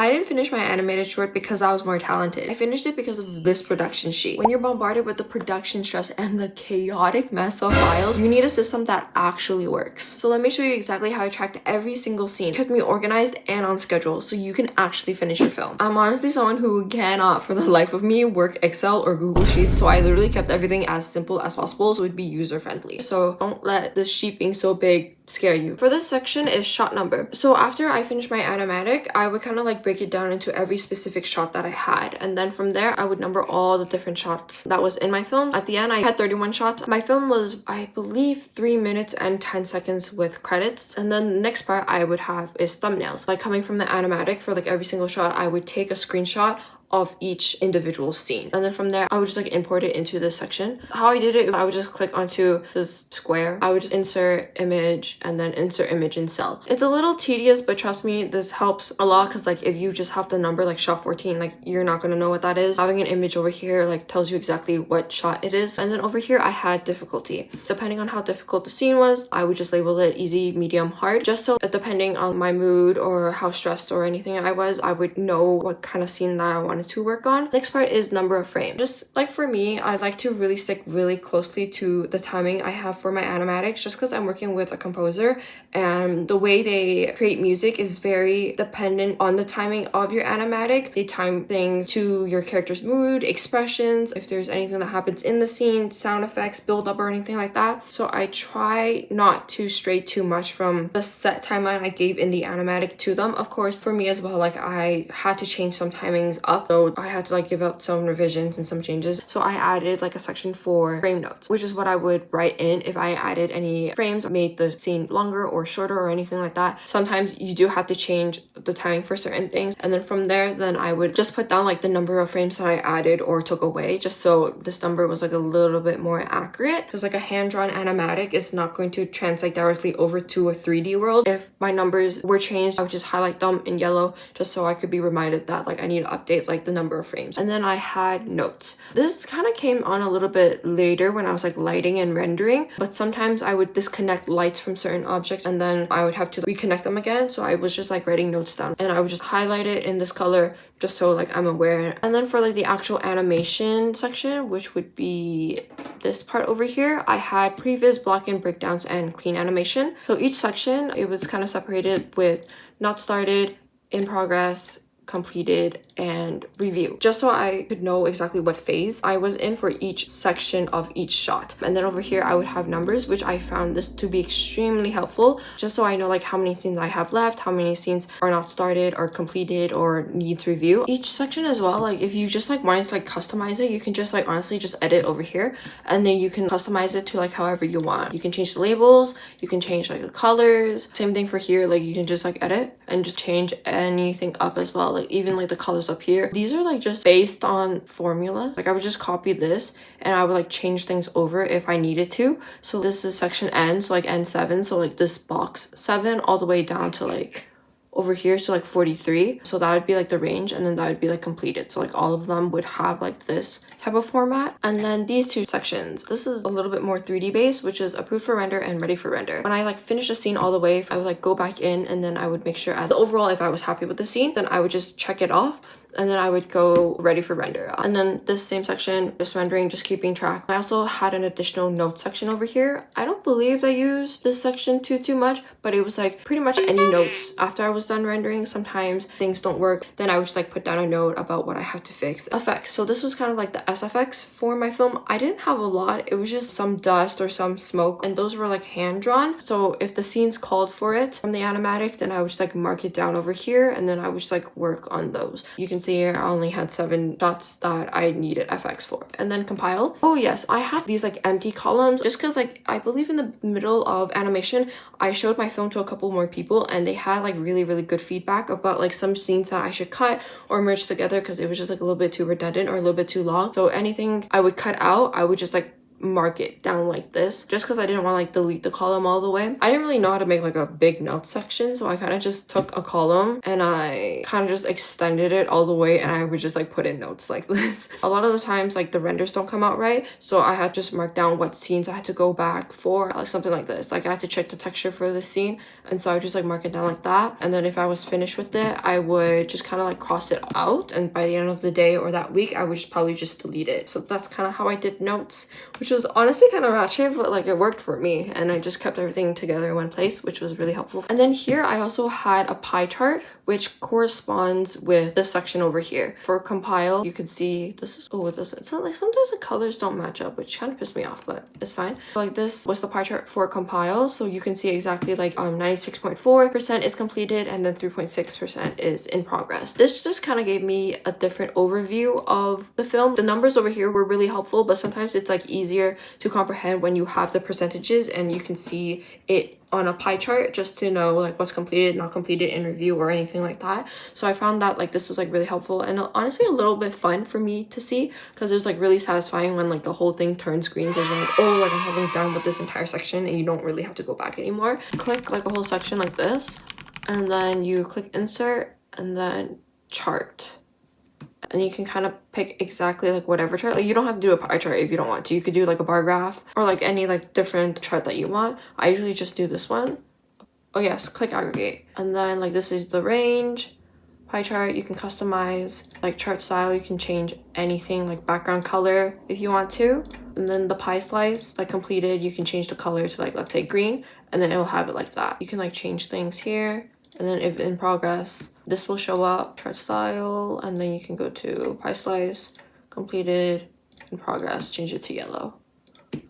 I didn't finish my animated short because I was more talented. I finished it because of this production sheet. When you're bombarded with the production stress and the chaotic mess of files, you need a system that actually works. So let me show you exactly how I tracked every single scene. It kept me organized and on schedule so you can actually finish your film. I'm honestly someone who cannot for the life of me work Excel or Google Sheets, so I literally kept everything as simple as possible so it'd be user friendly. So don't let this sheet being so big scare you. For this section is shot number. So after I finished my animatic, I would kind of like break it down into every specific shot that I had, and then from there I would number all the different shots that was in my film. At the end I had 31 shots. My film was, I believe, 3 minutes and 10 seconds with credits, and then the next part I would have is thumbnails. Like coming from the animatic, for like every single shot I would take a screenshot of each individual scene, and then from there I would just like import it into this section. How I did it, I would just click onto this square, I would just insert image and then insert image in cell. It's a little tedious, but trust me, this helps a lot, because like if you just have the number like shot 14, like you're not gonna know what that is. Having an image over here like tells you exactly what shot it is. And then over here I had difficulty. Depending on how difficult the scene was, I would just label it easy, medium, hard, just so depending on my mood or how stressed or anything I was, I would know what kind of scene that I wanted to work on. Next part is number of frames. Just like for me, I like to really stick really closely to the timing I have for my animatics, just because I'm working with a composer and the way they create music is very dependent on the timing of your animatic. They time things to your character's mood, expressions, if there's anything that happens in the scene, sound effects, build up or anything like that. So I try not to stray too much from the set timeline I gave in the animatic to them. Of course, for me as well, like I had to change some timings up, so I had to like give up some revisions and some changes. So I added like a section for frame notes, which is what I would write in if I added any frames, made the scene longer or shorter or anything like that. Sometimes you do have to change the timing for certain things, and then from there then I would just put down like the number of frames that I added or took away, just so this number was like a little bit more accurate, because like a hand-drawn animatic is not going to translate directly over to a 3D world. If my numbers were changed, I would just highlight them in yellow just so I could be reminded that like I need to update like the number of frames. And then I had notes. This kind of came on a little bit later when I was like lighting and rendering, but sometimes I would disconnect lights from certain objects and then I would have to reconnect them again. So I was just like writing notes down and I would just highlight it in this color just so like I'm aware. And then for like the actual animation section, which would be this part over here, I had previs, block-in, breakdowns, and clean animation. So each section, it was kind of separated with not started, in progress, completed, and review, just so I could know exactly what phase I was in for each section of each shot. And then over here I would have numbers, which I found this to be extremely helpful, just so I know like how many scenes I have left, how many scenes are not started or completed or needs review. Each section as well, like if you just like wanted to like customize it, you can just like honestly just edit over here and then you can customize it to like however you want. You can change the labels, you can change like the colors. Same thing for here, like you can just like edit and just change anything up as well, like even like the colors up here. These are like just based on formulas. Like I would just copy this and I would like change things over if I needed to. So this is section N, so like N7, so like this box 7 all the way down to like over here, so like 43. So that would be like the range, and then that would be like completed. So like all of them would have like this type of format. And then these two sections, this is a little bit more 3D based, which is approved for render and ready for render. When I like finish a scene all the way, I would like go back in and then I would make sure as overall if I was happy with the scene, then I would just check it off and then I would go ready for render. And then this same section, just rendering, just keeping track. I also had an additional notes section over here. I don't believe I used this section too much, but it was like pretty much any notes after I was done rendering. Sometimes things don't work, then I would just like put down a note about what I have to fix. Effects, so this was kind of like the SFX for my film. I didn't have a lot, it was just some dust or some smoke, and those were like hand drawn. So if the scenes called for it from the animatic, then I would just like mark it down over here and then I would just like work on those. You can see here I only had 7 shots that I needed FX for. And then compile. Oh yes, I have these like empty columns just because like I believe in the middle of animation I showed my film to a couple more people and they had like really good feedback about like some scenes that I should cut or merge together because it was just like a little bit too redundant or a little bit too long. So anything I would cut out, I would just like mark it down like this just because I didn't want to like delete the column all the way. I didn't really know how to make like a big note section, so I kind of just took a column and I kind of just extended it all the way, and I would just like put in notes like this. A lot of the times like the renders don't come out right, so I had to just mark down what scenes I had to go back for, like something like this. Like I had to check the texture for the scene, and so I would just like mark it down like that, and then if I was finished with it, I would just kind of like cross it out, and by the end of the day or that week I would probably just delete it. So that's kind of how I did notes, which was honestly kind of ratchet, but like it worked for me, and I just kept everything together in one place, which was really helpful. And then here I also had a pie chart which corresponds with this section over here. For compile, you could see this is, oh, it doesn't, so like sometimes the colors don't match up, which kind of pissed me off, but it's fine. So, like this was the pie chart for compile, so you can see exactly like 96.4% is completed and then 3.6% is in progress. This just kind of gave me a different overview of the film. The numbers over here were really helpful, but sometimes it's like easier to comprehend when you have the percentages and you can see it on a pie chart just to know like what's completed, not completed in review or anything like that. So I found that like this was like really helpful and honestly a little bit fun for me to see, because it was like really satisfying when like the whole thing turns green, because you're like, oh, like I'm having done with this entire section and you don't really have to go back anymore. Click like a whole section like this, and then you click insert and then chart. And you can kind of pick exactly like whatever chart. Like you don't have to do a pie chart if you don't want to. You could do like a bar graph or like any like different chart that you want. I usually just do this one. Oh yes, click aggregate. And then like this is the range. Pie chart, you can customize like chart style. You can change anything like background color if you want to. And then the pie slice, like completed, you can change the color to like, let's say green, and then it will have it like that. You can like change things here. And then if in progress, this will show up, chart style, and then you can go to pie slice, completed, in progress, change it to yellow.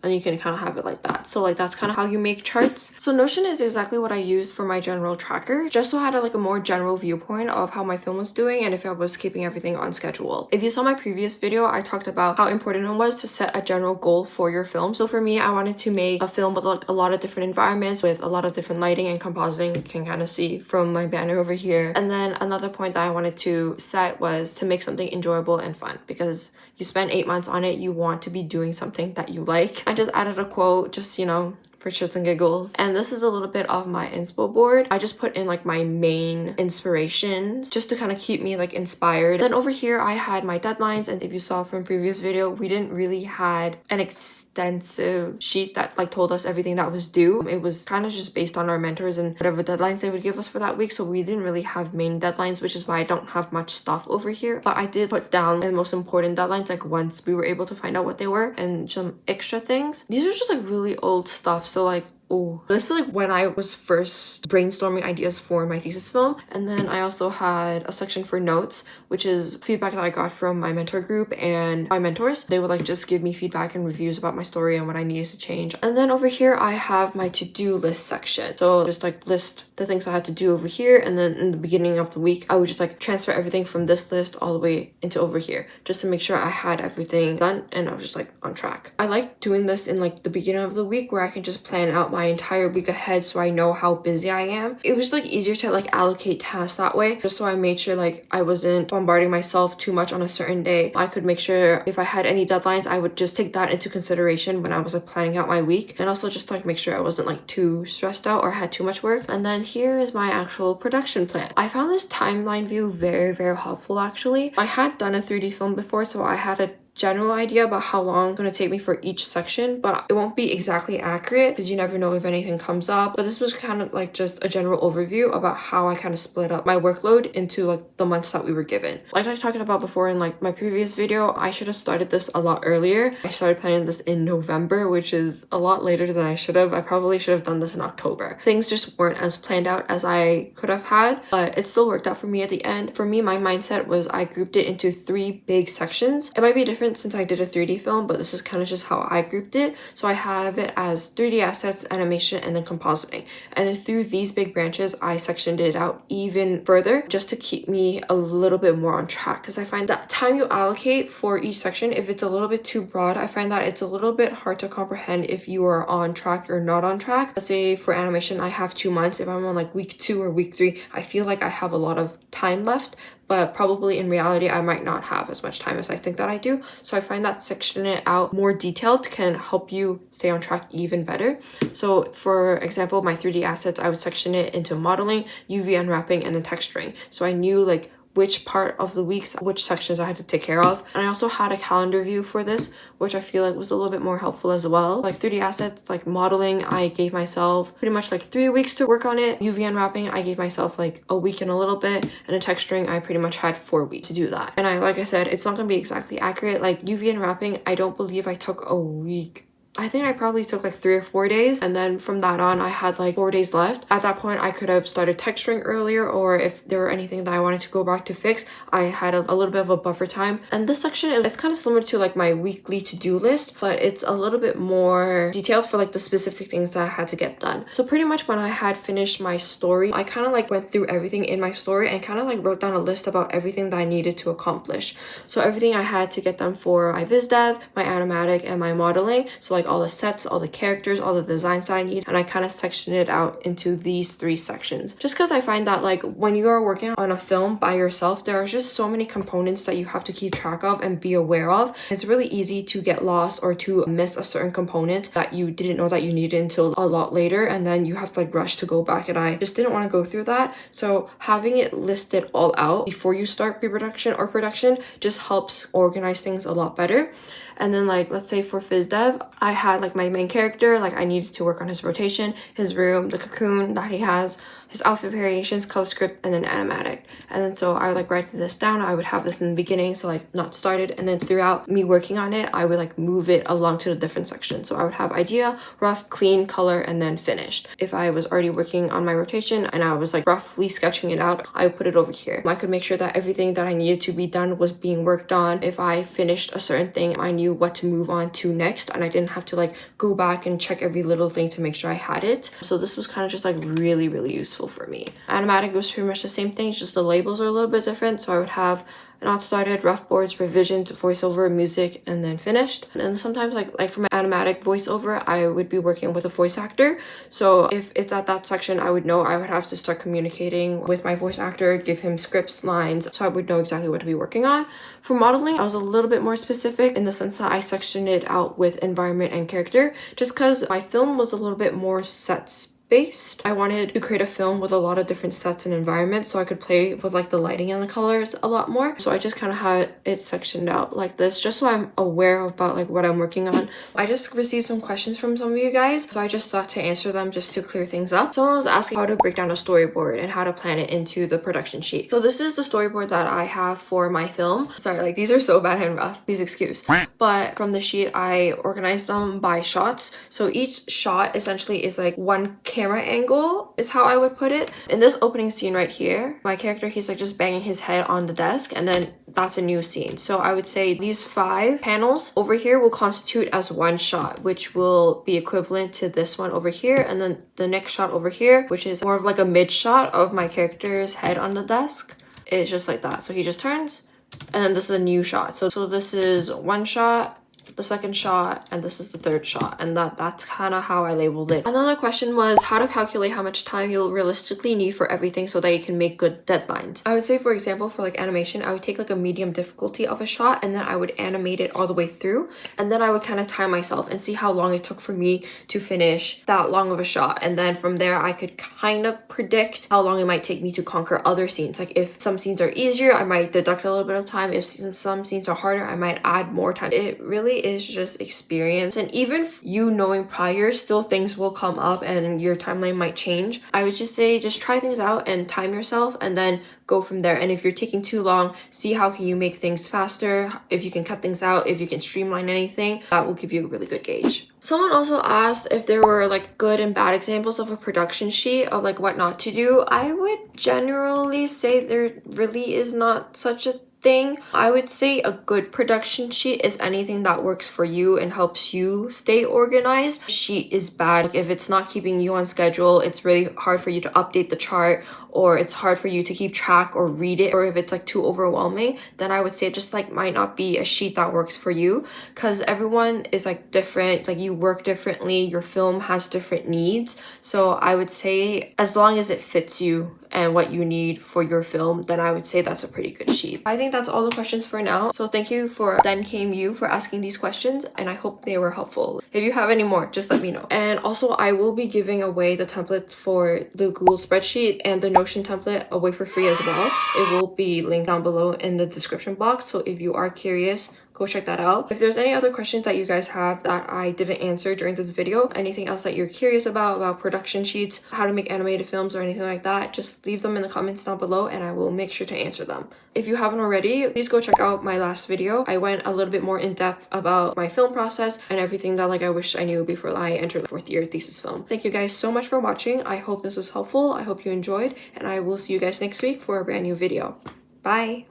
And you can kind of have it like that. So like that's kind of how you make charts. So Notion is exactly what I used for my general tracker, just so I had like a more general viewpoint of how my film was doing and if I was keeping everything on schedule. If you saw my previous video, I talked about how important it was to set a general goal for your film. So for me, I wanted to make a film with like a lot of different environments with a lot of different lighting and compositing. You can kind of see from my banner over here. And then another point that I wanted to set was to make something enjoyable and fun, because you spend 8 months on it, you want to be doing something that you like. I just added a quote, just, you know, for shits and giggles. And this is a little bit of my inspo board. I just put in like my main inspirations just to kind of keep me like inspired. Then over here I had my deadlines, and if you saw from previous video, we didn't really had an extensive sheet that like told us everything that was due. It was kind of just based on our mentors and whatever deadlines they would give us for that week, so we didn't really have main deadlines, which is why I don't have much stuff over here. But I did put down the most important deadlines like once we were able to find out what they were, and some extra things. These are just like really old stuff. So like, oh, this is like when I was first brainstorming ideas for my thesis film. And then I also had a section for notes, which is feedback that I got from my mentor group and my mentors. They would like just give me feedback and reviews about my story and what I needed to change. And then over here I have my to-do list section, so just like list the things I had to do over here, and then in the beginning of the week I would just like transfer everything from this list all the way into over here just to make sure I had everything done and I was just like on track. I like doing this in like the beginning of the week where I can just plan out my entire week ahead so I know how busy I am. It was like easier to like allocate tasks that way, just so I made sure like I wasn't bombarding myself too much on a certain day. I could make sure if I had any deadlines, I would just take that into consideration when I was like planning out my week, and also just like make sure I wasn't like too stressed out or had too much work. And then here is my actual production plan. I found this timeline view very, very helpful actually. I had done a 3D film before, so I had a general idea about how long it's going to take me for each section, but it won't be exactly accurate because you never know if anything comes up. But this was kind of like just a general overview about how I kind of split up my workload into like the months that we were given. Like I talked about before in like my previous video, I should have started this a lot earlier. I started planning this in November, which is a lot later than I should have. I probably should have done this in October. Things just weren't as planned out as I could have had, but it still worked out for me at the end. For me, my mindset was I grouped it into 3 big sections. It might be different since I did a 3D film, but this is kind of just how I grouped it. So I have it as 3D assets, animation, and then compositing. And then through these big branches, I sectioned it out even further just to keep me a little bit more on track, because I find that time you allocate for each section, if it's a little bit too broad, I find that it's a little bit hard to comprehend if you are on track or not on track. Let's say for animation, I have 2 months. If I'm on like week 2 or week 3, I feel like I have a lot of time left. but probably in reality I might not have as much time as I think that I do. So I find that sectioning it out more detailed can help you stay on track even better. So for example, my 3D assets, I would section it into modeling, UV unwrapping, and then texturing. So I knew like which part of the weeks, which sections I had to take care of. And I also had a calendar view for this, which I feel like was a little bit more helpful as well. Like 3D assets, like modeling, I gave myself pretty much like 3 weeks to work on it. UV unwrapping, I gave myself like a week and a little bit. And then texturing, I pretty much had 4 weeks to do that. And like I said, it's not gonna be exactly accurate. Like UV unwrapping, I don't believe I took a week. I think I probably took like 3 or 4 days, and then from that on I had like 4 days left. At that point I could have started texturing earlier, or if there were anything that I wanted to go back to fix, I had a little bit of a buffer time. And this section, it's kind of similar to like my weekly to-do list, but it's a little bit more detailed for like the specific things that I had to get done. So pretty much when I had finished my story, I kind of like went through everything in my story and kind of like wrote down a list about everything that I needed to accomplish. So everything I had to get done for my viz dev, my animatic, and my modeling. So like all the sets, all the characters, all the designs that I need, and I kind of sectioned it out into these 3 sections. Just because I find that like when you are working on a film by yourself, there are just so many components that you have to keep track of and be aware of. It's really easy to get lost or to miss a certain component that you didn't know that you needed until a lot later, and then you have to like rush to go back, and I just didn't want to go through that. So having it listed all out before you start pre-production or production just helps organize things a lot better. And then like, let's say for phys dev, I had like my main character, like I needed to work on his rotation, his room, the cocoon that he has, his outfit variations, color script, and then animatic. And then so I would like write this down. I would have this in the beginning, so like not started, and then throughout me working on it, I would like move it along to the different sections. So I would have idea, rough, clean, color, and then finished. If I was already working on my rotation and I was like roughly sketching it out, I would put it over here. I could make sure that everything that I needed to be done was being worked on. If I finished a certain thing, I knew what to move on to next, and I didn't have to like go back and check every little thing to make sure I had it. So this was kind of just like really useful for me. Animatic was pretty much the same thing, just the labels are a little bit different. So I would have not started, rough boards, revisions, voiceover, music, and then finished. And sometimes like for my animatic voiceover, I would be working with a voice actor. So if it's at that section, I would know I would have to start communicating with my voice actor, give him scripts, lines, so I would know exactly what to be working on. For modeling, I was a little bit more specific in the sense that I sectioned it out with environment and character, just because my film was a little bit more sets based. I wanted to create a film with a lot of different sets and environments so I could play with like the lighting and the colors a lot more. So I just kind of had it sectioned out like this, just so I'm aware about like what I'm working on. I just received some questions from some of you guys, so I just thought to answer them just to clear things up. Someone was asking how to break down a storyboard and how to plan it into the production sheet. So this is the storyboard that I have for my film. Sorry, like these are so bad and rough, please excuse. But from the sheet, I organized them by shots. So each shot essentially is like one camera angle is how I would put it. In this opening scene right here, my character, he's like just banging his head on the desk, and then that's a new scene. So I would say these 5 panels over here will constitute as one shot, which will be equivalent to this one over here, and then the next shot over here, which is more of like a mid shot of my character's head on the desk. It's just like that. So he just turns, and then this is a new shot. So this is one shot, the second shot, and this is the third shot, and that's kind of how I labeled it. Another question was how to calculate how much time you'll realistically need for everything so that you can make good deadlines. I would say, for example, for like animation, I would take like a medium difficulty of a shot, and then I would animate it all the way through, and then I would kind of time myself and see how long it took for me to finish that long of a shot. And then from there I could kind of predict how long it might take me to conquer other scenes. Like if some scenes are easier, I might deduct a little bit of time. If some scenes are harder, I might add more time. It really is just experience, and even you knowing prior, still things will come up and your timeline might change. I would just say just try things out and time yourself, and then go from there. And if you're taking too long, see how can you make things faster, if you can cut things out, if you can streamline anything. That will give you a really good gauge. Someone also asked if there were like good and bad examples of a production sheet of like what not to do. I would generally say there really is not such a thing. I would say a good production sheet is anything that works for you and helps you stay organized. Sheet is bad like if it's not keeping you on schedule. It's really hard for you to update the chart, or it's hard for you to keep track back or read it, or if it's like too overwhelming, then I would say it just like might not be a sheet that works for you, because everyone is like different, like you work differently, your film has different needs. So I would say as long as it fits you and what you need for your film, then I would say that's a pretty good sheet. I think that's all the questions for now. So thank you for Then Came You for asking these questions, and I hope they were helpful. If you have any more, just let me know. And also I will be giving away the templates for the Google spreadsheet and the Notion template away for free as well. It will be linked down below in the description box. So if you are curious, go check that out. If there's any other questions that you guys have that I didn't answer during this video, anything else that you're curious about production sheets, how to make animated films, or anything like that, just leave them in the comments down below and I will make sure to answer them. If you haven't already, please go check out my last video. I went a little bit more in depth about my film process and everything that like I wish I knew before I entered the 4th year thesis film. Thank you guys so much for watching. I hope this was helpful. I hope you enjoyed, and I will see you guys next week for a brand new video. Bye!